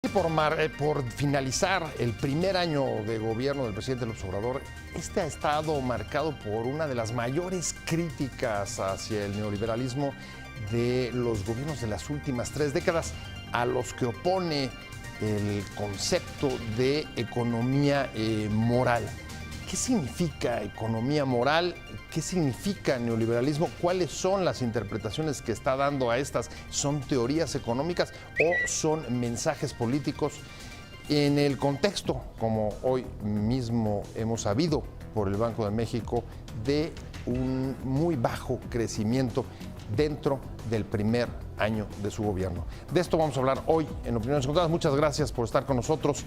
Y por finalizar el primer año de gobierno del presidente López Obrador, este ha estado marcado por una de las mayores críticas hacia el neoliberalismo de los gobiernos de las últimas 3 décadas, a los que opone el concepto de economía moral. ¿Qué significa economía moral? ¿Qué significa neoliberalismo? ¿Cuáles son las interpretaciones que está dando a estas? ¿Son teorías económicas o son mensajes políticos? En el contexto, como hoy mismo hemos sabido por el Banco de México, de un muy bajo crecimiento dentro del primer año de su gobierno. De esto vamos a hablar hoy en Opiniones Encontradas. Muchas gracias por estar con nosotros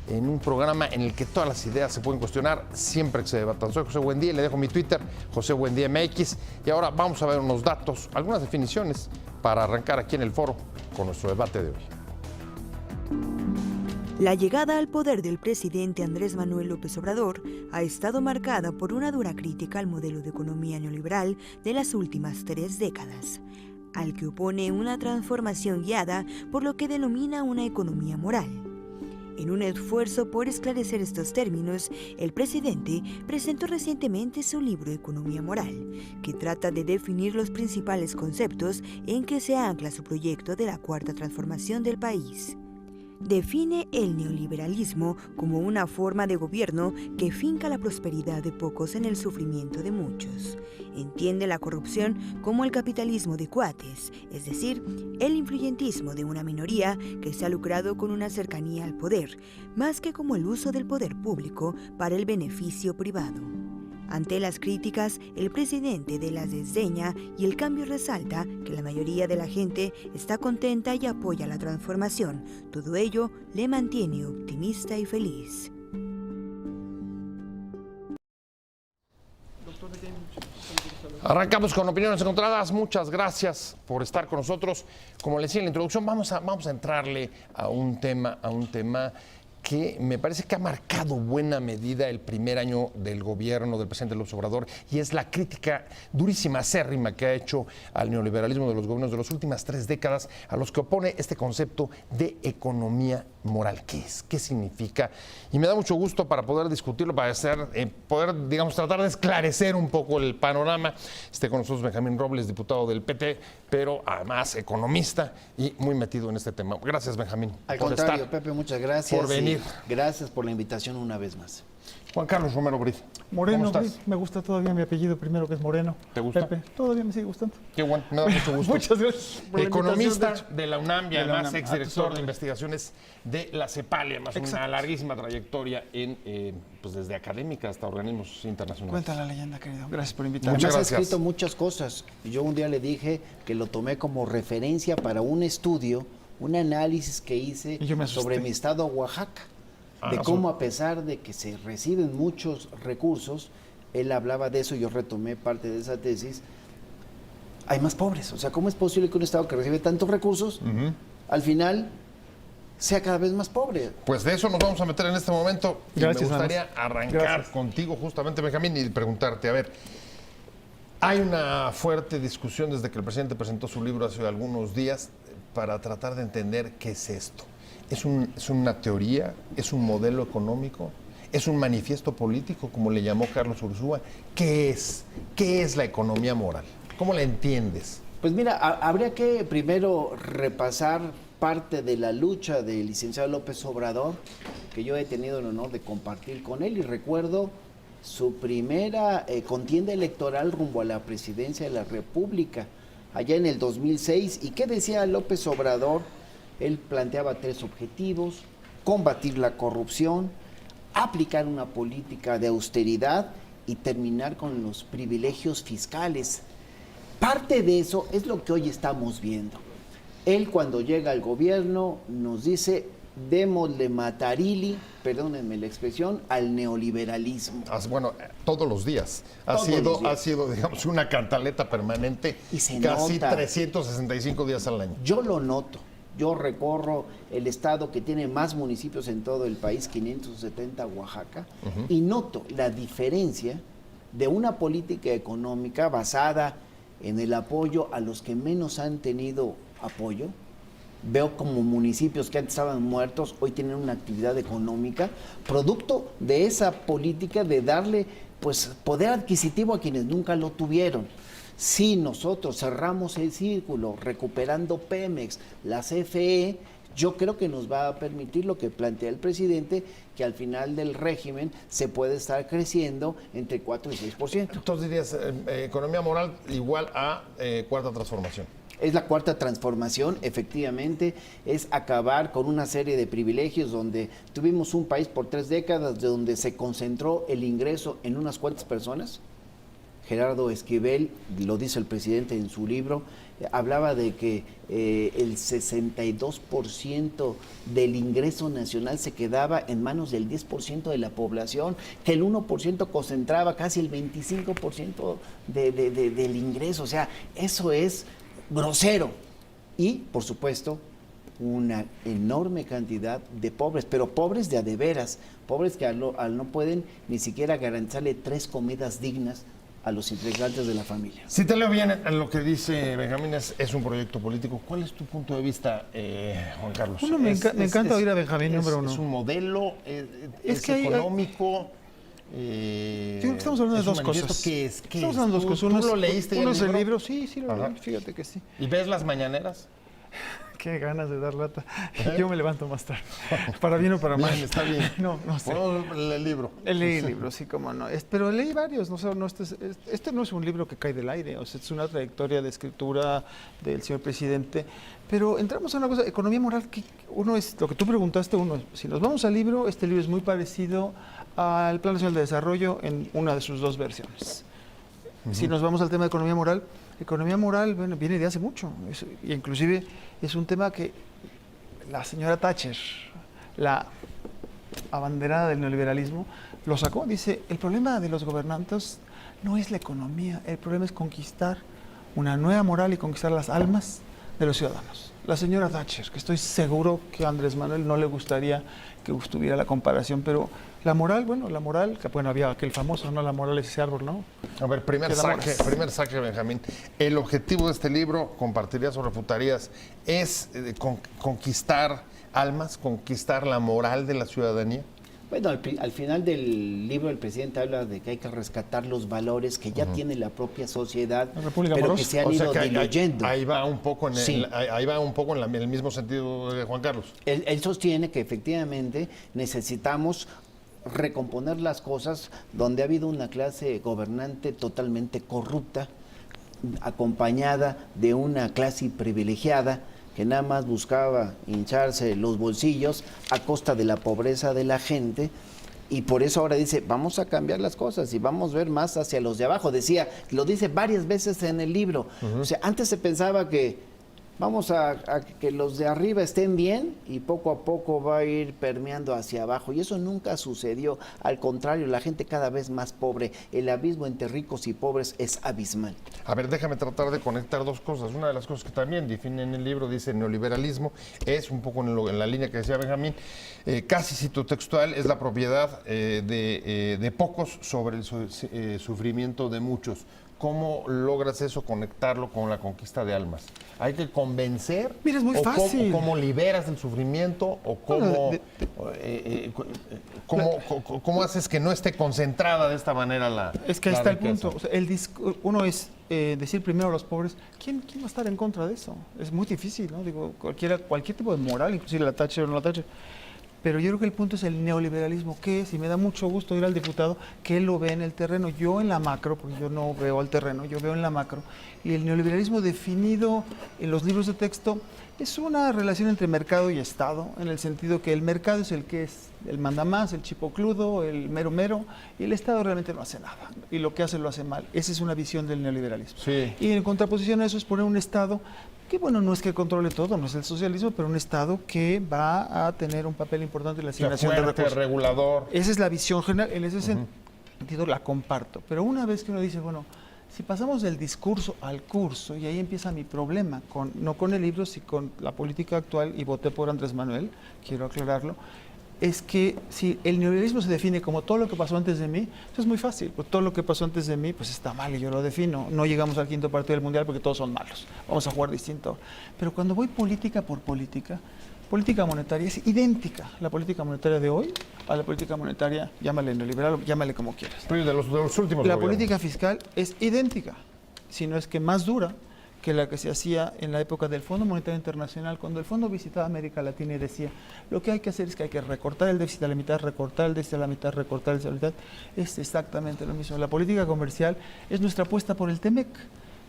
en un programa en el que todas las ideas se pueden cuestionar siempre que se debatan. Soy José Buendía y le dejo mi Twitter, José Buendía MX. Y ahora vamos a ver unos datos, algunas definiciones para arrancar aquí en el foro con nuestro debate de hoy. La llegada al poder del presidente Andrés Manuel López Obrador ha estado marcada por una dura crítica al modelo de economía neoliberal de las últimas 3 décadas, al que opone una transformación guiada por lo que denomina una economía moral. En un esfuerzo por esclarecer estos términos, el presidente presentó recientemente su libro Economía Moral, que trata de definir los principales conceptos en que se ancla su proyecto de la cuarta transformación del país. Define el neoliberalismo como una forma de gobierno que finca la prosperidad de pocos en el sufrimiento de muchos. Entiende la corrupción como el capitalismo de cuates, es decir, el influyentismo de una minoría que se ha lucrado con una cercanía al poder, más que como el uso del poder público para el beneficio privado. Ante las críticas, el presidente las desdeña y el cambio resalta que la mayoría de la gente está contenta y apoya la transformación. Todo ello le mantiene optimista y feliz. Arrancamos con Opiniones Encontradas. Muchas gracias por estar con nosotros. Como les decía en la introducción, vamos a entrarle a un tema que me parece que ha marcado buena medida el primer año del gobierno del presidente López Obrador, y es la crítica durísima, acérrima que ha hecho al neoliberalismo de los gobiernos de las últimas 3 décadas, a los que opone este concepto de economía moral. ¿Qué es? ¿Qué significa? Y me da mucho gusto para poder discutirlo, para poder, digamos, tratar de esclarecer un poco el panorama. Esté con nosotros Benjamín Robles, diputado del PT, pero además economista y muy metido en este tema. Gracias, Benjamín. Al contrario, Pepe, muchas gracias. Por venir. Gracias por la invitación una vez más. Juan Carlos Romero Brid. Moreno, ¿Cómo estás? me gusta todavía mi apellido primero, que es Moreno. ¿Te gusta? Pepe, todavía me sigue gustando. Qué bueno, me da mucho gusto. Muchas gracias por la Economista invitación, de la UNAM y de la además UNAM. exdirector de investigaciones de la CEPAL, además una Exacto. larguísima trayectoria pues desde académica hasta organismos internacionales. Cuenta la leyenda, querido. Gracias por invitarme. Muchas Además ha gracias. escrito muchas cosas. Yo un día le dije que lo tomé como referencia para un estudio, un análisis que hice Y yo me asusté. sobre mi estado, Oaxaca, de cómo a pesar de que se reciben muchos recursos, él hablaba de eso, yo retomé parte de esa tesis, hay más pobres. O sea, ¿cómo es posible que un estado que recibe tantos recursos, al final sea cada vez más pobre? Pues de eso nos vamos a meter en este momento y Gracias, me gustaría Ángeles. arrancar Gracias. contigo justamente, Benjamín, y preguntarte, a ver, hay una fuerte discusión desde que el presidente presentó su libro hace algunos días para tratar de entender qué es esto. ¿Es una teoría? ¿Es un modelo económico? ¿Es un manifiesto político, como le llamó Carlos Ursúa? ¿Qué es? ¿Qué es la economía moral? ¿Cómo la entiendes? Pues mira, habría que primero repasar parte de la lucha del licenciado López Obrador, que yo he tenido el honor de compartir con él, y recuerdo su primera contienda electoral rumbo a la presidencia de la República, allá en el 2006. ¿Y qué decía López Obrador? Él planteaba 3 objetivos: combatir la corrupción, aplicar una política de austeridad y terminar con los privilegios fiscales. Parte de eso es lo que hoy estamos viendo. Él, cuando llega al gobierno, nos dice: démosle matarili, perdónenme la expresión, al neoliberalismo. Bueno, todos los días. Ha sido, digamos, una cantaleta permanente, Y se casi nota. 365 días al año. Yo lo noto. Yo recorro el estado que tiene más municipios en todo el país, 570, Oaxaca, y noto la diferencia de una política económica basada en el apoyo a los que menos han tenido apoyo, veo como municipios que antes estaban muertos, hoy tienen una actividad económica, producto de esa política de darle pues poder adquisitivo a quienes nunca lo tuvieron. Si nosotros cerramos el círculo recuperando Pemex, la CFE, yo creo que nos va a permitir lo que plantea el presidente, que al final del régimen se puede estar creciendo entre 4 y 6%. Entonces dirías, economía moral igual a cuarta transformación. Es la cuarta transformación, efectivamente, es acabar con una serie de privilegios donde tuvimos un país por 3 décadas de donde se concentró el ingreso en unas cuantas personas. Gerardo Esquivel, lo dice el presidente en su libro, hablaba de que el 62% del ingreso nacional se quedaba en manos del 10% de la población, que el 1% concentraba casi el 25% del ingreso. O sea, eso es grosero. Y, por supuesto, una enorme cantidad de pobres, pero pobres de a de veras, pobres que no pueden ni siquiera garantizarle 3 comidas dignas a los integrantes de la familia. Si te leo bien en lo que dice Benjamín, es un proyecto político. ¿Cuál es tu punto de vista, Juan Carlos? Bueno, me encanta oír a Benjamín, número uno. ¿Es un modelo? ¿Es que económico? Yo creo que estamos hablando de dos cosas. ¿Qué es? Estamos hablando de dos cosas. ¿Tú lo leíste? Uno es el libro, sí, lo Ajá. leí, fíjate que sí. ¿Y ves las mañaneras? Qué ganas de dar lata. Yo me levanto más tarde. Para bien o para mal. Bien, está bien. No sé. Bueno, el libro. Leí el libro, sí, cómo no. Pero leí varios. Este no es un libro que cae del aire. O sea, es una trayectoria de escritura del señor presidente. Pero entramos a una cosa, economía moral, que uno es, lo que tú preguntaste, si nos vamos al libro, este libro es muy parecido al Plan Nacional de Desarrollo en una de sus 2 versiones. Si nos vamos al tema de economía moral, bueno, viene de hace mucho. Y inclusive es un tema que la señora Thatcher, la abanderada del neoliberalismo, lo sacó. Dice, el problema de los gobernantes no es la economía, el problema es conquistar una nueva moral y conquistar las almas de los ciudadanos. La señora Thatcher, que estoy seguro que a Andrés Manuel no le gustaría que estuviera la comparación, pero la moral, había aquel famoso, ¿no? La moral es ese árbol, ¿no? A ver, primer saque, Benjamín. El objetivo de este libro, compartirías o refutarías, es conquistar almas, conquistar la moral de la ciudadanía. Bueno, al final del libro el presidente habla de que hay que rescatar los valores que ya tiene la propia sociedad, pero que se han ido diluyendo. Ahí va un poco en Sí. el mismo sentido de Juan Carlos. Él sostiene que efectivamente necesitamos recomponer las cosas donde ha habido una clase gobernante totalmente corrupta, acompañada de una clase privilegiada que nada más buscaba hincharse los bolsillos a costa de la pobreza de la gente, y por eso ahora dice, vamos a cambiar las cosas y vamos a ver más hacia los de abajo. Lo dice varias veces en el libro. O sea, antes se pensaba que vamos a que los de arriba estén bien y poco a poco va a ir permeando hacia abajo. Y eso nunca sucedió. Al contrario, la gente cada vez más pobre. El abismo entre ricos y pobres es abismal. A ver, déjame tratar de conectar 2 cosas. Una de las cosas que también define en el libro, dice neoliberalismo, es un poco en la línea que decía Benjamín, casi cito textual, es la propiedad de pocos sobre el sufrimiento de muchos. ¿Cómo logras eso, conectarlo con la conquista de almas? ¿Hay que convencer? Mira, es muy fácil. ¿Cómo liberas el sufrimiento? ¿O cómo haces que no esté concentrada de esta manera la Es que ahí está el riqueza? punto. O sea, uno es decir primero a los pobres, ¿quién va a estar en contra de eso? Es muy difícil, ¿no? Digo, cualquier tipo de moral, inclusive la Thatcher o no la Thatcher. Pero yo creo que el punto es el neoliberalismo, que es, y me da mucho gusto ir al diputado, que él lo ve en el terreno, yo en la macro, porque yo no veo al terreno, yo veo en la macro, y el neoliberalismo definido en los libros de texto es una relación entre mercado y Estado, en el sentido que el mercado es el que es el mandamás, el chipocludo, el mero mero, y el Estado realmente no hace nada, y lo que hace lo hace mal. Esa es una visión del neoliberalismo. Sí. Y en contraposición a eso es poner un Estado que, bueno, no es que controle todo, no es el socialismo, pero un Estado que va a tener un papel importante en la asignación de recursos. Regulador. Esa es la visión general, en ese sentido la comparto. Pero una vez que uno dice, bueno, si pasamos del discurso al curso, y ahí empieza mi problema, no con el libro, sino con la política actual, y voté por Andrés Manuel, quiero aclararlo, es que si el neoliberalismo se define como todo lo que pasó antes de mí, eso es muy fácil. Pues todo lo que pasó antes de mí, pues está mal y yo lo defino. No llegamos al quinto partido del Mundial porque todos son malos. Vamos a jugar distinto. Pero cuando voy política por política monetaria es idéntica la política monetaria de hoy a la política monetaria, llámale neoliberal, llámale como quieras. Pero de los últimos La gobiernos. política fiscal es idéntica, si no es que más dura que la que se hacía en la época del Fondo Monetario Internacional, cuando el fondo visitaba América Latina y decía, lo que hay que hacer es que hay que recortar el déficit a la mitad, recortar el déficit a la mitad, recortar el déficit a la mitad. Es exactamente lo mismo. La política comercial es nuestra apuesta por el TEMEC.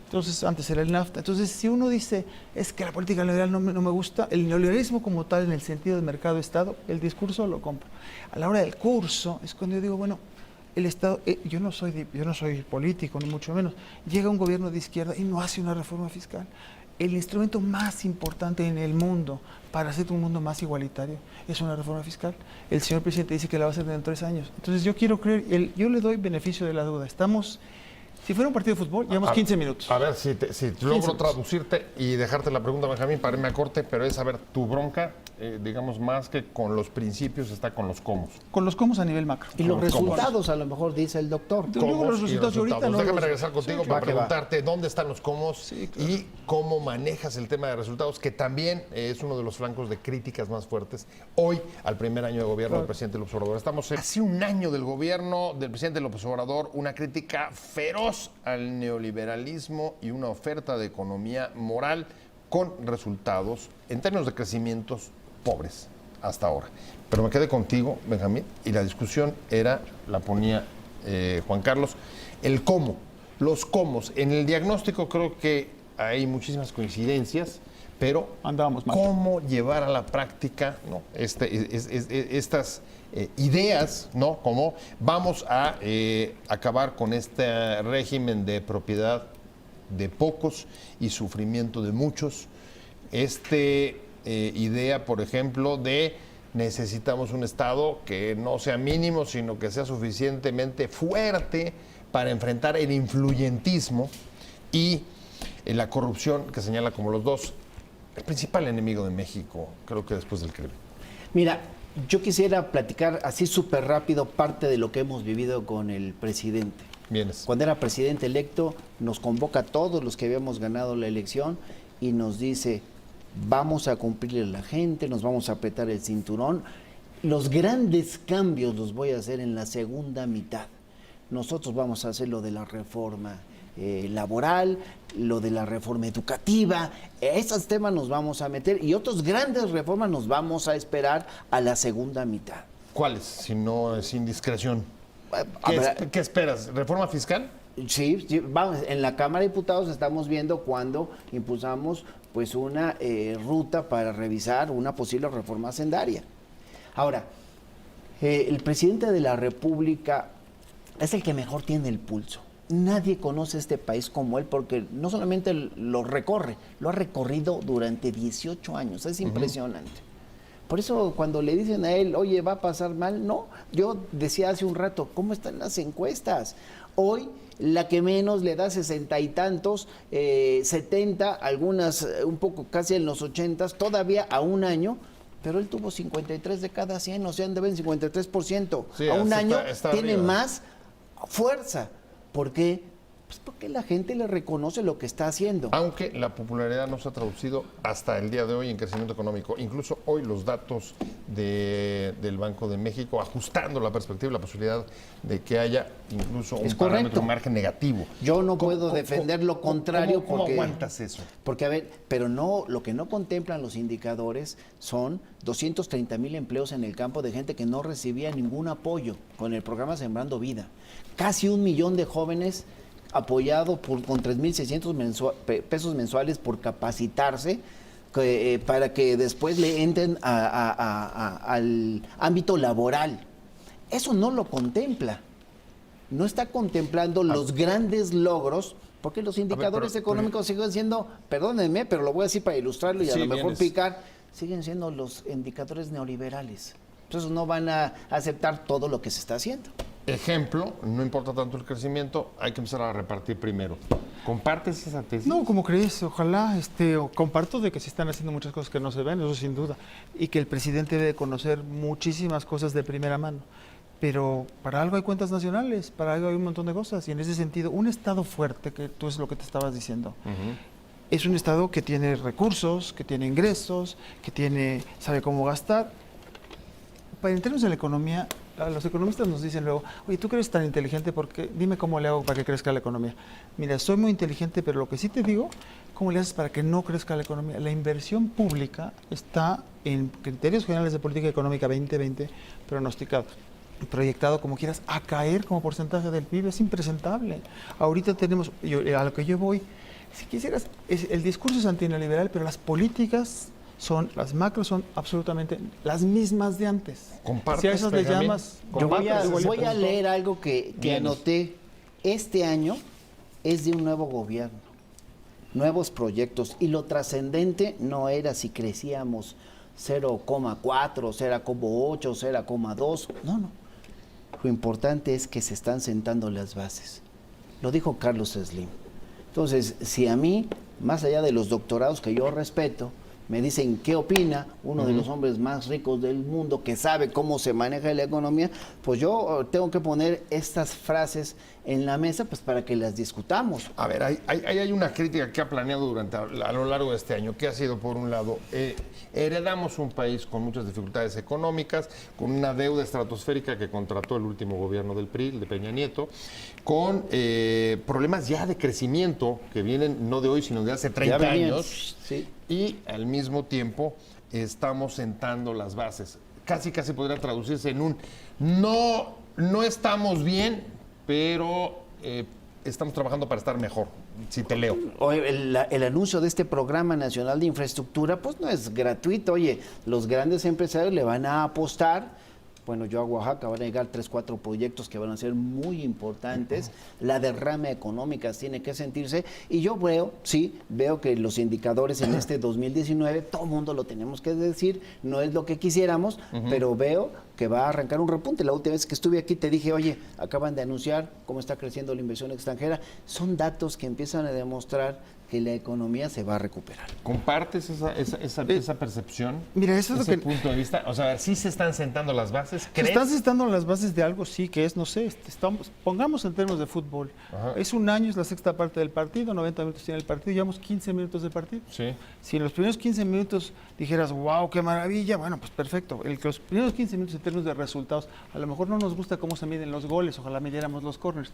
Entonces, antes era el NAFTA. Entonces, si uno dice, es que la política neoliberal no me gusta, el neoliberalismo como tal, en el sentido de mercado-estado, el discurso lo compro. A la hora del curso, es cuando yo digo, bueno, el Estado, yo no soy político, ni mucho menos, llega un gobierno de izquierda y no hace una reforma fiscal. El instrumento más importante en el mundo para hacer un mundo más igualitario es una reforma fiscal. El señor presidente dice que la va a hacer en 3 años. Entonces yo quiero creer, yo le doy beneficio de la duda. Si fuera un partido de fútbol, llevamos 15 minutos. A ver, si logro traducirte y dejarte la pregunta, Benjamín, para irme a corte, pero es, a ver, tu bronca, digamos, más que con los principios, está con los cómo. Con los cómo a nivel macro. Y los Con los resultados, a lo mejor, dice el doctor. Yo digo los resultados, ahorita no. Déjame regresar contigo Sí, para va que va. preguntarte dónde están los cómo Sí, claro. y cómo manejas el tema de resultados, que también es uno de los flancos de críticas más fuertes hoy al primer año de gobierno del presidente López Obrador. Estamos hace un año del gobierno del presidente López Obrador, una crítica feroz al neoliberalismo y una oferta de economía moral con resultados en términos de crecimientos pobres hasta ahora. Pero me quedé contigo, Benjamín, y la discusión la ponía Juan Carlos, el cómo, los cómo. En el diagnóstico creo que hay muchísimas coincidencias, pero Andábamos mal. cómo llevar a la práctica estas ideas, ¿no? Como vamos a acabar con este régimen de propiedad de pocos y sufrimiento de muchos. Idea, por ejemplo, de necesitamos un Estado que no sea mínimo, sino que sea suficientemente fuerte para enfrentar el influyentismo y la corrupción, que señala como el principal enemigo de México, creo que después del crimen. Mira, yo quisiera platicar así súper rápido parte de lo que hemos vivido con el presidente. Vienes. Cuando era presidente electo, nos convoca a todos los que habíamos ganado la elección y nos dice, vamos a cumplirle a la gente, nos vamos a apretar el cinturón. Los grandes cambios los voy a hacer en la segunda mitad. Nosotros vamos a hacer lo de la reforma laboral, lo de la reforma educativa, esos temas nos vamos a meter y otras grandes reformas nos vamos a esperar a la segunda mitad. ¿Cuáles? Si no es indiscreción. A ver, ¿Qué esperas? ¿Reforma fiscal? Sí, vamos, en la Cámara de Diputados estamos viendo cuando impulsamos pues una ruta para revisar una posible reforma hacendaria. Ahora, el presidente de la República es el que mejor tiene el pulso. Nadie conoce este país como él porque no solamente lo recorre, lo ha recorrido durante 18 años, es impresionante. Por eso cuando le dicen a él, oye, va a pasar mal, no, yo decía hace un rato, ¿cómo están las encuestas? Hoy la que menos le da 60 y tantos, 70, algunas un poco casi en los 80, todavía a un año, pero él tuvo 53 de cada 100, o sea, anda en 53%. Sí, a un año está tiene arriba. más fuerza. ¿Por qué? Pues porque la gente le reconoce lo que está haciendo. Aunque la popularidad no se ha traducido hasta el día de hoy en crecimiento económico. Incluso hoy los datos del Banco de México ajustando la perspectiva y la posibilidad de que haya incluso un parámetro, un margen negativo. Yo no puedo defender lo contrario ¿Cómo porque aguantas eso? Porque, a ver, pero no, lo que no contemplan los indicadores son 230,000 empleos en el campo de gente que no recibía ningún apoyo con el programa Sembrando Vida. Casi 1 millón de jóvenes apoyado con 3,600 pesos mensuales por capacitarse para que después le entren al ámbito laboral. Eso no lo contempla. No está contemplando los grandes logros, porque los indicadores económicos siguen siendo, perdónenme, pero lo voy a decir para ilustrarlo y a lo mejor picar, siguen siendo los indicadores neoliberales. Entonces no van a aceptar todo lo que se está haciendo. ejemplo, no importa tanto el crecimiento, hay que empezar a repartir primero. ¿Compartes esa tesis? No, ¿cómo crees? Ojalá, comparto de que se están haciendo muchas cosas que no se ven, eso sin duda, y que el presidente debe conocer muchísimas cosas de primera mano. Pero para algo hay cuentas nacionales, para algo hay un montón de cosas, y en ese sentido, un Estado fuerte, que tú es lo que te estabas diciendo, es un Estado que tiene recursos, que tiene ingresos, sabe cómo gastar. En términos de la economía, los economistas nos dicen luego, oye, tú que eres tan inteligente, dime cómo le hago para que crezca la economía. Mira, soy muy inteligente, pero lo que sí te digo, ¿cómo le haces para que no crezca la economía? La inversión pública está en criterios generales de política económica 2020 pronosticado, proyectado como quieras, a caer como porcentaje del PIB. Es impresentable. Ahorita tenemos, a lo que yo voy, si quisieras, el discurso es antineoliberal, pero las políticas las macros son absolutamente las mismas de antes. ¿Compartes, si a esas le Benjamín? llamas... Yo voy a leer algo que anoté. Este año es de un nuevo gobierno, nuevos proyectos, y lo trascendente no era si crecíamos 0,4, 0,8, 0,2. No. Lo importante es que se están sentando las bases. Lo dijo Carlos Slim. Entonces, si a mí, más allá de los doctorados que yo respeto, me dicen qué opina uno de los hombres más ricos del mundo que sabe cómo se maneja la economía, pues yo tengo que poner estas frases en la mesa pues para que las discutamos. A ver, hay una crítica que ha planeado a lo largo de este año, que ha sido, por un lado, heredamos un país con muchas dificultades económicas, con una deuda estratosférica que contrató el último gobierno del PRI, el de Peña Nieto, con problemas ya de crecimiento que vienen no de hoy, sino de hace 30 años. Sí. Y al mismo tiempo estamos sentando las bases. Casi podría traducirse en un no estamos bien, pero estamos trabajando para estar mejor, si te leo. El anuncio de este Programa Nacional de Infraestructura pues no es gratuito. Oye, los grandes empresarios le van a apostar. Bueno, yo a Oaxaca van a llegar 3, 4 proyectos que van a ser muy importantes. La derrama económica tiene que sentirse. Y yo veo que los indicadores en este 2019, todo el mundo lo tenemos que decir, no es lo que quisiéramos, pero veo que va a arrancar un repunte. La última vez que estuve aquí te dije, oye, acaban de anunciar cómo está creciendo la inversión extranjera. Son datos que empiezan a demostrar que la economía se va a recuperar. ¿Compartes esa percepción? Mira, eso es lo que... punto de vista. O sea, ¿sí se están sentando las bases? ¿Se están sentando las bases de algo? Sí, que es, no sé, pongamos en términos de fútbol. Ajá. Es un año, es la sexta parte del partido, 90 minutos tiene el partido, llevamos 15 minutos de partido. Sí. Si en los primeros 15 minutos dijeras, wow, qué maravilla, bueno, pues perfecto. Los primeros 15 minutos en términos de resultados, a lo mejor no nos gusta cómo se miden los goles, ojalá midiéramos los corners.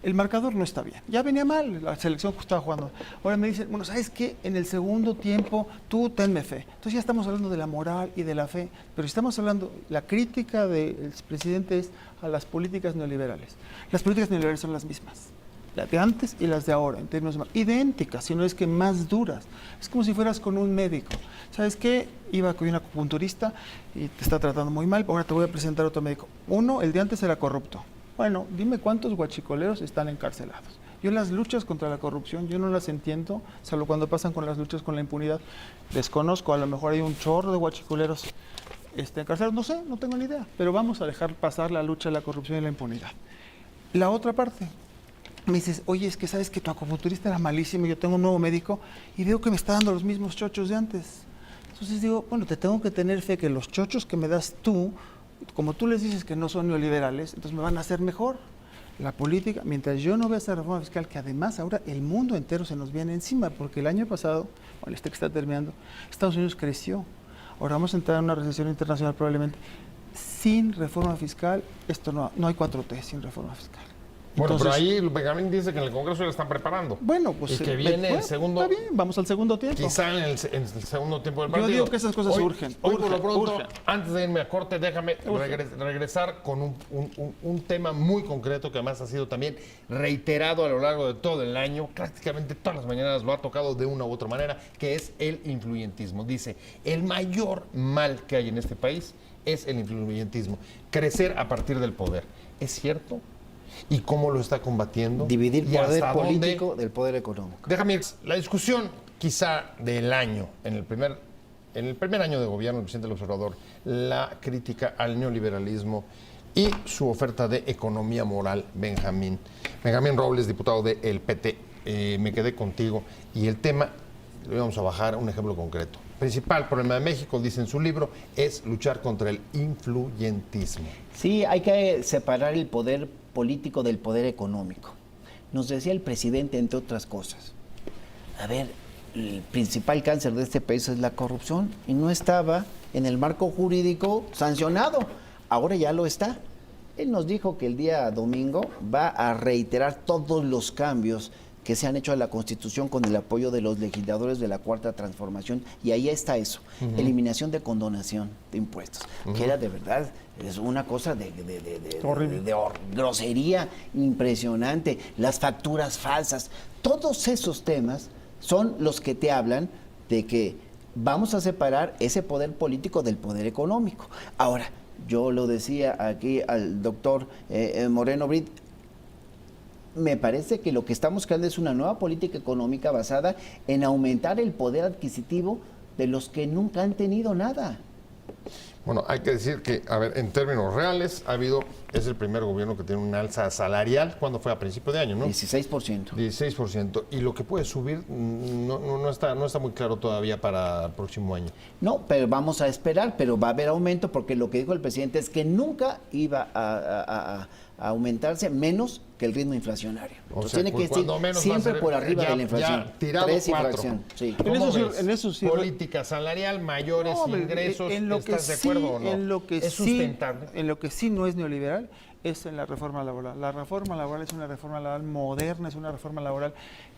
El marcador no está bien. Ya venía mal, la selección que estaba jugando. Ahora me dicen, bueno, ¿sabes qué? En el segundo tiempo, tú tenme fe. Entonces ya estamos hablando de la moral y de la fe, pero estamos hablando, la crítica del presidente es a las políticas neoliberales. Las políticas neoliberales son las mismas, las de antes y las de ahora, en términos idénticas, si no es que más duras. Es como si fueras con un médico. ¿Sabes qué? Iba con un acupunturista y te está tratando muy mal, ahora te voy a presentar otro médico. Uno, el de antes era corrupto. Bueno, dime cuántos guachicoleros están encarcelados. Yo las luchas contra la corrupción, yo no las entiendo, salvo cuando pasan con las luchas con la impunidad. Desconozco, a lo mejor hay un chorro de guachicoleros encarcelados, no sé, no tengo ni idea, pero vamos a dejar pasar la lucha de la corrupción y la impunidad. La otra parte, me dices, oye, es que sabes que tu acupunturista era malísimo, yo tengo un nuevo médico y veo que me está dando los mismos chochos de antes. Entonces digo, bueno, te tengo que tener fe que los chochos que me das tú, como tú les dices que no son neoliberales, entonces me van a hacer mejor. La política, mientras yo no vea esa reforma fiscal, que además ahora el mundo entero se nos viene encima, porque el año pasado, bueno, que está terminando, Estados Unidos creció. Ahora vamos a entrar en una recesión internacional probablemente. Sin reforma fiscal, no hay 4T sin reforma fiscal. Bueno, Entonces, pero ahí Benjamín dice que en el Congreso ya están preparando. Bueno, pues y que viene el segundo. Está bien, vamos al segundo tiempo. Quizá en el segundo tiempo del partido. Yo digo que esas cosas urgen. Hoy por lo pronto, urgen. antes de irme a corte, déjame regresar con un tema muy concreto que además ha sido también reiterado a lo largo de todo el año. Prácticamente todas las mañanas lo ha tocado de una u otra manera, que es el influyentismo. Dice, el mayor mal que hay en este país es el influyentismo. Crecer a partir del poder. ¿Es cierto? ¿Y cómo lo está combatiendo? Dividir ¿Y poder hasta político dónde? del poder económico. Déjame, la discusión quizá del año, en el primer año de gobierno del presidente del Observador, la crítica al neoliberalismo y su oferta de economía moral, Benjamín Robles, diputado del PT. Me quedé contigo y el tema, le vamos a bajar un ejemplo concreto. Principal problema de México, dice en su libro, es luchar contra el influyentismo. Sí, hay que separar el poder político del poder económico. Nos decía el presidente, entre otras cosas, a ver, el principal cáncer de este país es la corrupción y no estaba en el marco jurídico sancionado, ahora ya lo está. Él nos dijo que el día domingo va a reiterar todos los cambios que se han hecho a la Constitución con el apoyo de los legisladores de la Cuarta Transformación, y ahí está eso, eliminación de condonación de impuestos, que era de verdad, es una cosa de grosería impresionante, las facturas falsas, todos esos temas son los que te hablan de que vamos a separar ese poder político del poder económico. Ahora, yo lo decía aquí al doctor Moreno Brit, me parece que lo que estamos creando es una nueva política económica basada en aumentar el poder adquisitivo de los que nunca han tenido nada. Bueno, hay que decir que, a ver, en términos reales, es el primer gobierno que tiene una alza salarial, cuando fue a principio de año, ¿no? 16%. 16%. Y lo que puede subir no está muy claro todavía para el próximo año. No, pero vamos a esperar, pero va a haber aumento, porque lo que dijo el presidente es que nunca iba a aumentarse menos que el ritmo inflacionario. Entonces tiene que estar siempre por arriba de la inflación. Ya tirado 4. Sí. En eso sí. Política salarial, mayores ingresos, ¿estás de acuerdo o no? ¿Es sustentable? En lo que sí no es neoliberal es en la reforma laboral. La reforma laboral es una reforma laboral moderna, es una reforma laboral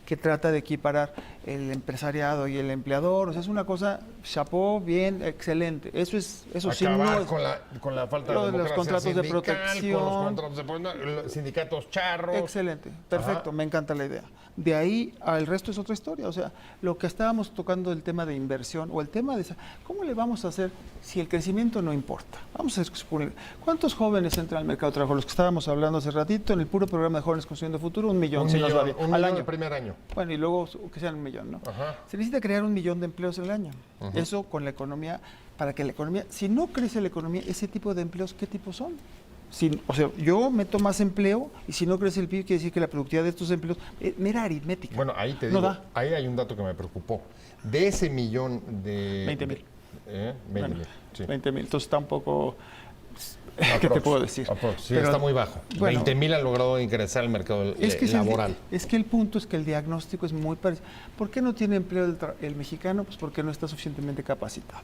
que trata de equiparar el empresariado y el empleador. O sea, es una cosa, chapó, bien, excelente. Eso sí no es, con la falta de los contratos sindical, de protección, con los contratos los sindicatos charros. Excelente, perfecto, me encanta la idea. De ahí al resto es otra historia. O sea, lo que estábamos tocando del tema de inversión o el tema de ¿cómo le vamos a hacer si el crecimiento no importa? Vamos a suponer, ¿cuántos jóvenes entran al mercado de trabajo? Los que estábamos hablando hace ratito en el puro programa de Jóvenes Construyendo Futuro, 1 millón. Al año. El primer año. Bueno, y luego que sean 1 millón, ¿no? Se necesita crear 1 millón de empleos al año. Eso con la economía, para que la economía, si no crece la economía, ese tipo de empleos, ¿qué tipo son? O sea, yo meto más empleo y si no crece el PIB, quiere decir que la productividad de estos empleos es mera aritmética. Bueno, ahí te digo, ahí hay un dato que me preocupó. De ese millón de... 20,000. 20,000, sí. 20,000, entonces está un poco... ¿Qué te puedo decir? Sí, pero está muy bajo. Bueno, 20,000 han logrado ingresar al mercado laboral. Es que el punto es que el diagnóstico es muy parecido. ¿Por qué no tiene empleo el mexicano? Pues porque no está suficientemente capacitado.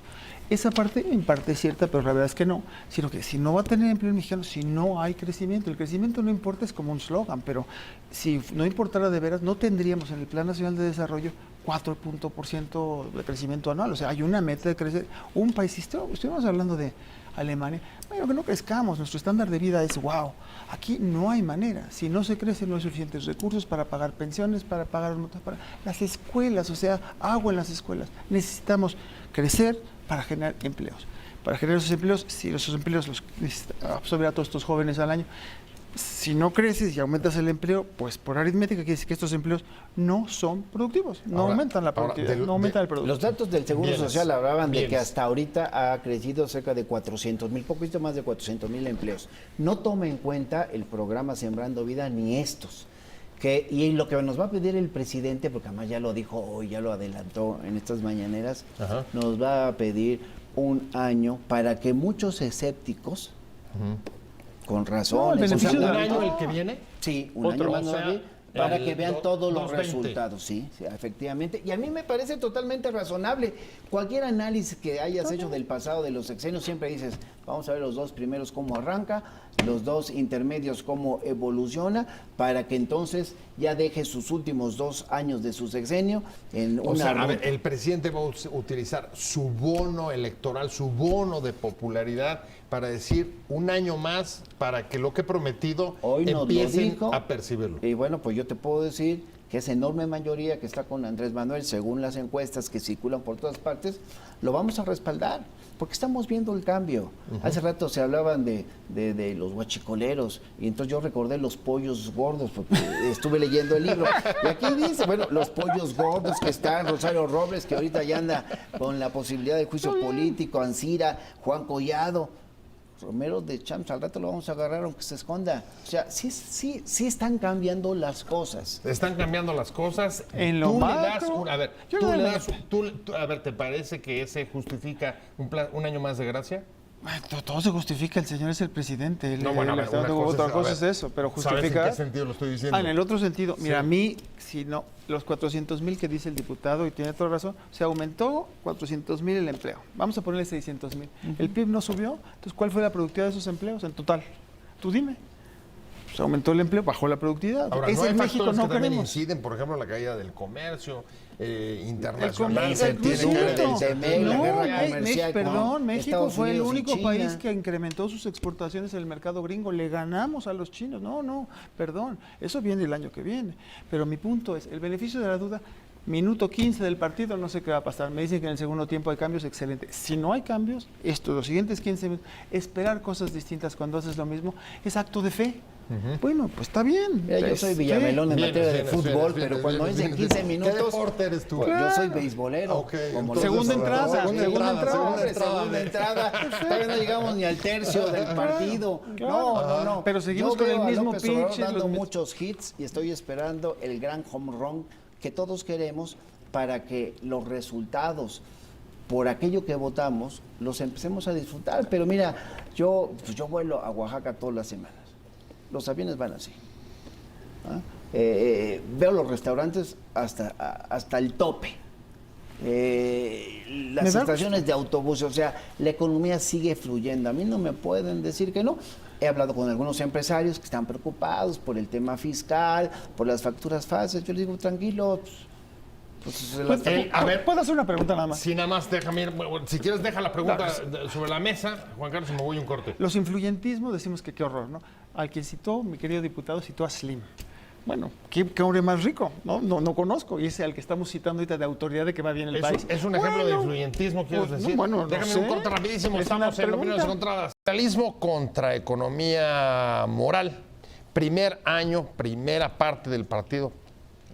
Esa parte en parte es cierta, pero la verdad es que no. Sino que si no va a tener empleo el mexicano, si no hay crecimiento, el crecimiento no importa, es como un slogan, pero si no importara de veras, no tendríamos en el Plan Nacional de Desarrollo 4% de crecimiento anual. O sea, hay una meta de crecer. Un país, estuvimos hablando de Alemania, bueno, que no crezcamos, nuestro estándar de vida es wow. Aquí no hay manera, si no se crece no hay suficientes recursos para pagar pensiones, para pagar para las escuelas, o sea, agua en las escuelas. Necesitamos crecer para generar empleos. Para generar esos empleos, si esos empleos los absorber a todos estos jóvenes al año, si no creces y aumentas el empleo, pues por aritmética quiere decir que estos empleos no son productivos, no aumentan la productividad, no aumentan el producto. Los datos del Seguro Social hablaban de que hasta ahorita ha crecido cerca de 400,000, poquito más de 400,000 empleos. No toma en cuenta el programa Sembrando Vida ni estos. Y lo que nos va a pedir el presidente, porque además ya lo dijo hoy, ya lo adelantó en estas mañaneras, nos va a pedir 1 año para que muchos escépticos... Con razón. ¿Un año el que viene? Sí, un año más para que vean todos los resultados, sí, efectivamente. Y a mí me parece totalmente razonable. Cualquier análisis que hayas hecho del pasado de los sexenios, siempre dices, vamos a ver los 2 primeros cómo arranca, los 2 intermedios cómo evoluciona, para que entonces ya deje sus últimos 2 años de su sexenio en una... O sea, a ver, el presidente va a utilizar su bono electoral, su bono de popularidad, para decir 1 año más para que lo que he prometido hoy empiecen a percibirlo. Y bueno, pues yo te puedo decir que esa enorme mayoría que está con Andrés Manuel, según las encuestas que circulan por todas partes, lo vamos a respaldar, porque estamos viendo el cambio. Hace rato se hablaban de los huachicoleros, y entonces yo recordé los pollos gordos, porque estuve leyendo el libro, y aquí dice, bueno, los pollos gordos que están, Rosario Robles, que ahorita ya anda con la posibilidad de juicio político, Ancira, Juan Collado. Romero de Champs, al rato lo vamos a agarrar aunque se esconda. O sea, sí están cambiando las cosas. Están cambiando las cosas. En lo Tú le macro, das a ver, yo tú no le le- das, a ver, ¿te parece que ese justifica un año más de gracia? Todo se justifica, el señor es el presidente. No, bueno, a ver, Otra cosa es eso, pero ¿Sabes en justificar. qué sentido lo estoy diciendo? En el otro sentido, mira, Sí. a mí, si no, los 400,000 que dice el diputado, y tiene toda razón, se aumentó 400,000 el empleo. Vamos a ponerle 600,000. El PIB no subió, entonces, ¿cuál fue la productividad de esos empleos en total? Tú dime. Se aumentó el empleo, bajó la productividad. Ahora, Ese no hay es México, factores no que también queremos. inciden, por ejemplo, la caída del comercio internacional. comercio, Se tiene el que crucero. ver- TEMEC, la guerra Me- comercial con perdón, México Estados fue el Unidos y único China. país que incrementó sus exportaciones en el mercado gringo. Le ganamos a los chinos. No, perdón. Eso viene el año que viene. Pero mi punto es, el beneficio de la duda, minuto 15 del partido, no sé qué va a pasar. Me dicen que en el segundo tiempo hay cambios, excelente. Si no hay cambios, los siguientes 15 minutos, esperar cosas distintas cuando haces lo mismo, es acto de fe. Bueno, pues está bien. Mira, yo Es soy fe. Villamelón en Vienes, materia de vienes, fútbol, vienes, pero vienes, cuando vienes, dicen vienes. 15 minutos, ¿Qué deporte eres tú? Yo soy beisbolero. Ok, como entonces, Segunda entrada, segunda entrada. Segunda entrada. Todavía no llegamos ni al tercio del partido. claro. No. Pero seguimos Yo con el veo a mismo López pitch, Obrador dando los muchos hits y estoy esperando el gran home run que todos queremos para que los resultados por aquello que votamos los empecemos a disfrutar. Pero mira, yo vuelo a Oaxaca todas las semanas. Los aviones van así. ¿Ah? Veo los restaurantes hasta el tope. Las Me da estaciones de autobuses, o sea, la economía sigue fluyendo. A mí no me pueden decir que no. He hablado con algunos empresarios que están preocupados por el tema fiscal, por las facturas falsas. Yo les digo, tranquilos. Pues, a ver, ¿puedo hacer una pregunta nada más? Si nada más déjame, bueno, si quieres deja la pregunta sobre la mesa, Juan Carlos, y me voy a un corte. Los influyentismos decimos que qué horror, ¿no? Al que citó, mi querido diputado, citó a Slim. Bueno, ¿qué hombre más rico? No conozco. Y ese al que estamos citando ahorita de autoridad de que va bien el país. Es un ejemplo de influyentismo, ¿quieres pues, decir? no Déjame sé. un corte rapidísimo, Es estamos una en Opiniones pregunta. Encontradas. Capitalismo contra economía moral. Primer año, primera parte del partido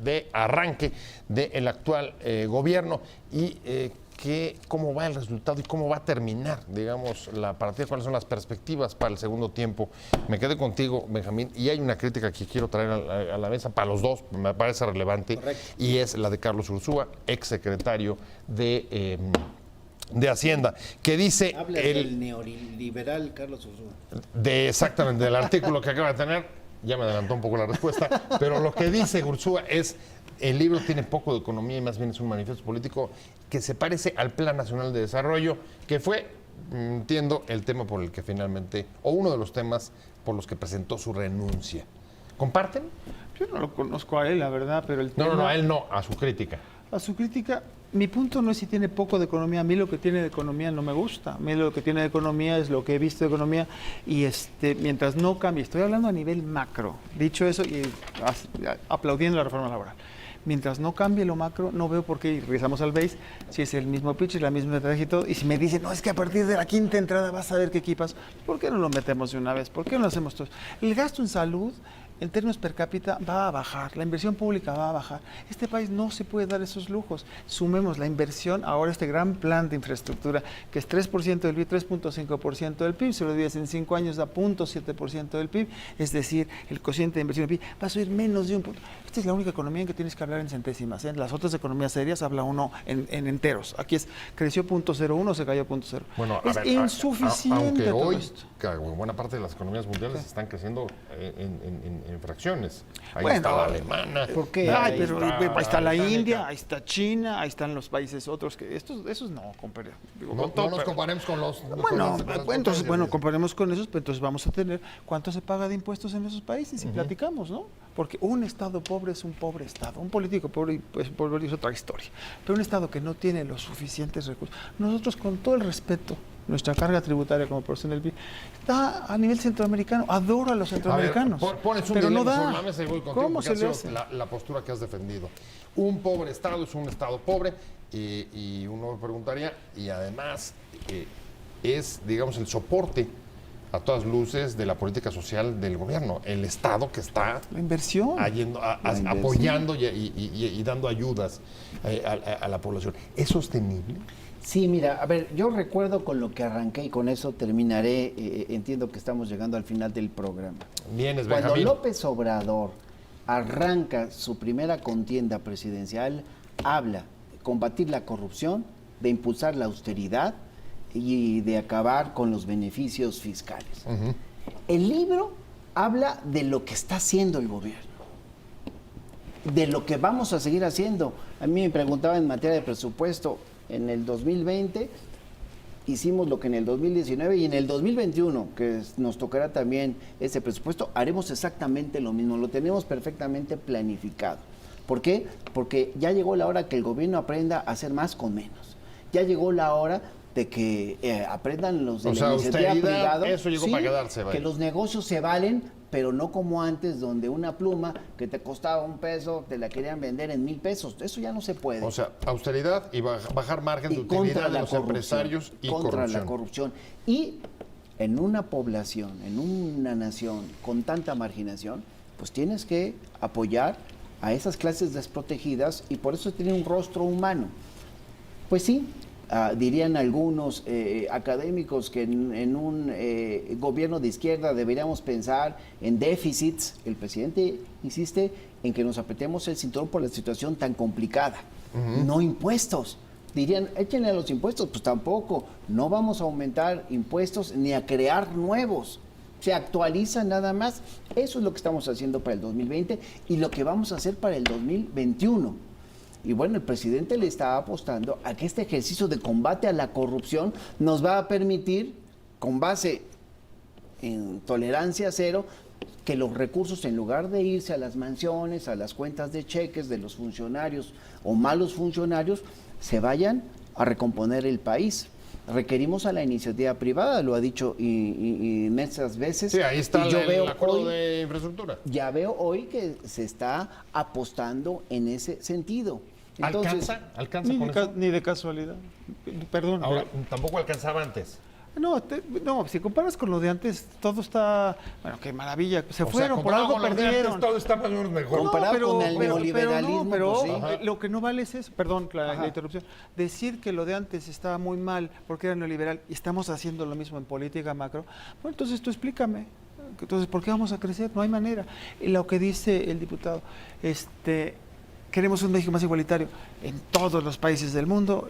de arranque del actual gobierno y cómo va el resultado y cómo va a terminar, digamos, la partida, cuáles son las perspectivas para el segundo tiempo. Me quedé contigo, Benjamín, y hay una crítica que quiero traer a la mesa para los dos, me parece relevante, correcto, y es la de Carlos Ursúa, exsecretario de Hacienda, que dice... Habla del neoliberal Carlos Ursúa. Exactamente, del artículo que acaba de tener, ya me adelantó un poco la respuesta, pero lo que dice Ursúa es, el libro tiene poco de economía y más bien es un manifiesto político que se parece al Plan Nacional de Desarrollo, que fue, entiendo, el tema por el que finalmente, o uno de los temas por los que presentó su renuncia. ¿Comparten? Yo no lo conozco a él, la verdad, pero el tema... No, a él no, a su crítica. A su crítica, mi punto no es si tiene poco de economía. A mí lo que tiene de economía no me gusta. A mí lo que tiene de economía es lo que he visto de economía y mientras no cambie, estoy hablando a nivel macro. Dicho eso, y aplaudiendo la reforma laboral. Mientras no cambie lo macro, no veo por qué, y regresamos al base, si es el mismo pitch, la misma estrategia y todo, y si me dicen, no, es que a partir de la quinta entrada vas a ver qué equipas, ¿por qué no lo metemos de una vez? ¿Por qué no lo hacemos todos? El gasto en salud, en términos per cápita, va a bajar, la inversión pública va a bajar. Este país no se puede dar esos lujos. Sumemos la inversión, ahora este gran plan de infraestructura, que es 3% del PIB, 3.5% del PIB, si lo divides en 5 años da 0.7% del PIB, es decir, el cociente de inversión del PIB va a subir menos de un punto. Esta es la única economía en que tienes que hablar en centésimas. En las otras economías serias habla uno en enteros. Aquí creció 0.01, se cayó 0.0. Bueno, es insuficiente aunque todo hoy esto. buena parte de las economías mundiales están creciendo en fracciones. Ahí Bueno, está la alemana. ¿por qué? Ay, pero ahí está la británica. India, ahí está China, ahí están los países otros que esos no comparé. Digo, No, con todo, no nos pero- comparemos con los... Bueno, con las entonces, potencias. comparemos con esos, pues entonces vamos a tener cuánto se paga de impuestos en esos países y platicamos, ¿no? Porque un Estado pobre es un pobre Estado, un político pobre pobre es otra historia. Pero un Estado que no tiene los suficientes recursos, nosotros con todo el respeto, nuestra carga tributaria como porción del PIB está a nivel centroamericano, adoro a los centroamericanos. A ver, pones un pero no dilema da. sobre la mesa y voy contigo ¿Cómo porque se ha le sido hace? la postura que has defendido. Un pobre Estado es un Estado pobre y uno me preguntaría, y además es, digamos, el soporte a todas luces de la política social del gobierno, el Estado que está La inversión. apoyando y dando ayudas a la población. ¿Es sostenible? Sí, mira, a ver, yo recuerdo con lo que arranqué y con eso terminaré, entiendo que estamos llegando al final del programa. Vienes, Cuando Benjamín. López Obrador arranca su primera contienda presidencial, habla de combatir la corrupción, de impulsar la austeridad y de acabar con los beneficios fiscales. El libro habla de lo que está haciendo el gobierno, de lo que vamos a seguir haciendo. A mí me preguntaban en materia de presupuesto, en el 2020 hicimos lo que en el 2019 y en el 2021, que nos tocará también ese presupuesto, haremos exactamente lo mismo, lo tenemos perfectamente planificado. ¿Por qué? Porque ya llegó la hora que el gobierno aprenda a hacer más con menos. Ya llegó la hora de que aprendan los de la iniciativa privada. Eso llegó para quedarse. Que los negocios se valen, pero no como antes, donde una pluma que te costaba $1, te la querían vender en $1,000. Eso ya no se puede. O sea, austeridad y bajar margen de utilidad de los empresarios y contra la corrupción. Y en una población, en una nación con tanta marginación, pues tienes que apoyar a esas clases desprotegidas y por eso tiene un rostro humano. Pues sí, dirían algunos académicos que en un gobierno de izquierda deberíamos pensar en déficits. El presidente insiste en que nos apretemos el cinturón por la situación tan complicada. No impuestos. Dirían, échenle a los impuestos. Pues tampoco. No vamos a aumentar impuestos ni a crear nuevos. Se actualiza nada más. Eso es lo que estamos haciendo para el 2020 y lo que vamos a hacer para el 2021. Y bueno, el presidente le está apostando a que este ejercicio de combate a la corrupción nos va a permitir, con base en tolerancia cero, que los recursos, en lugar de irse a las mansiones, a las cuentas de cheques de los funcionarios o malos funcionarios, se vayan a recomponer el país. Requerimos a la iniciativa privada, lo ha dicho inmensas veces. Sí, ahí está y yo veo el acuerdo hoy, de infraestructura. Ya veo hoy que se está apostando en ese sentido. Entonces, ¿Alcanza con eso? Ni de casualidad. Perdón. Ahora, tampoco alcanzaba antes. No, si comparas con lo de antes, todo está, bueno, qué maravilla, se fueron, por comparado algo con los de antes, perdieron. todo está más o menos mejor. Comparado con el neoliberalismo, pero pues sí. lo que no vale es eso, perdón la interrupción, decir que lo de antes estaba muy mal porque era neoliberal y estamos haciendo lo mismo en política macro, bueno, entonces tú explícame, entonces, ¿por qué vamos a crecer? No hay manera. Y lo que dice el diputado, queremos un México más igualitario. En todos los países del mundo,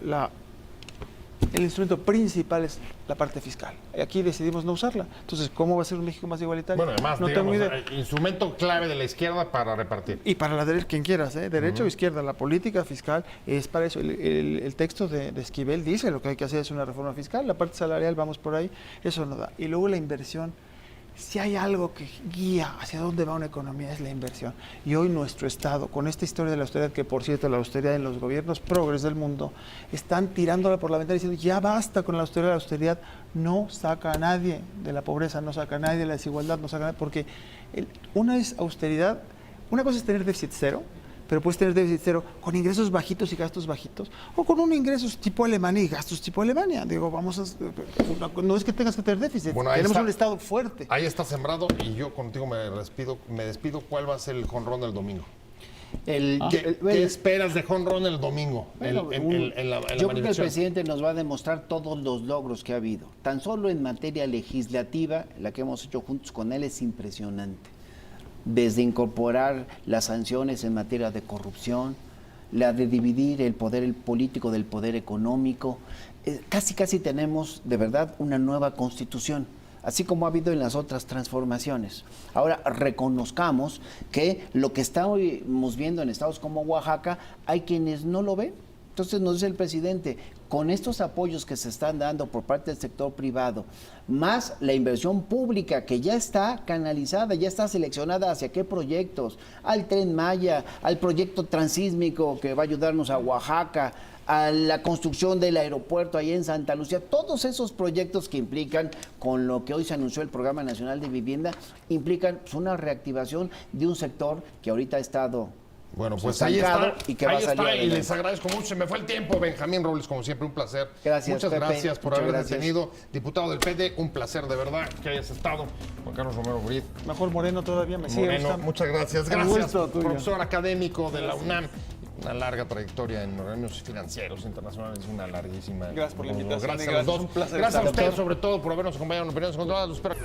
el instrumento principal es la parte fiscal. Aquí decidimos no usarla. Entonces, ¿cómo va a ser un México más igualitario? Bueno, además, no digamos, tengo idea. instrumento clave de la izquierda para repartir. Y para la derecha, quien quieras, derecha o izquierda, la política fiscal es para eso. El texto de Esquivel dice lo que hay que hacer es una reforma fiscal, la parte salarial, vamos por ahí, eso no da. Y luego la inversión. Si hay algo que guía hacia dónde va una economía es la inversión. Y hoy nuestro Estado, con esta historia de la austeridad, que por cierto la austeridad en los gobiernos progres del mundo, están tirándola por la ventana diciendo ya basta con la austeridad no saca a nadie de la pobreza, no saca a nadie de la desigualdad, no saca a nadie, porque una es austeridad, una cosa es tener déficit cero, pero puedes tener déficit cero con ingresos bajitos y gastos bajitos, o con un ingresos tipo Alemania y gastos tipo Alemania. Digo, no es que tengas que tener déficit, Bueno, tenemos un Estado fuerte. Ahí está sembrado y yo contigo me despido. ¿Cuál va a ser el jonrón del domingo? ¿Qué esperas de jonrón el domingo? Bueno, en la yo creo que el manifestación? presidente nos va a demostrar todos los logros que ha habido. Tan solo en materia legislativa, la que hemos hecho juntos con él es impresionante. Desde incorporar las sanciones en materia de corrupción, la de dividir el poder político del poder económico, casi tenemos de verdad una nueva constitución, así como ha habido en las otras transformaciones. Ahora, reconozcamos que lo que estamos viendo en estados como Oaxaca, hay quienes no lo ven. Entonces nos dice el presidente, con estos apoyos que se están dando por parte del sector privado, más la inversión pública que ya está canalizada, ya está seleccionada hacia qué proyectos, al Tren Maya, al proyecto transísmico que va a ayudarnos a Oaxaca, a la construcción del aeropuerto ahí en Santa Lucía, todos esos proyectos que implican, con lo que hoy se anunció el Programa Nacional de Vivienda, implican pues, una reactivación de un sector que ahorita ha estado... Bueno, pues ahí está, y que va a salir y les agradezco mucho. Se me fue el tiempo, Benjamín Robles, como siempre, un placer. Gracias, Muchas Pepe. gracias por Muchas haberme gracias. tenido. Diputado del PD, un placer de verdad que hayas estado. Juan Carlos Romero Brit. Mejor Moreno todavía me sigue Moreno, gustando. muchas gracias. Un Gracias, gusto tuyo. profesor académico de la UNAM. una larga trayectoria en organismos financieros internacionales, una larguísima. Gracias por la invitación. Gracias a Gracias, los dos. un placer Gracias a estar ustedes, aquí. sobre todo, por habernos acompañado en Opiniones Controladas. Los espero.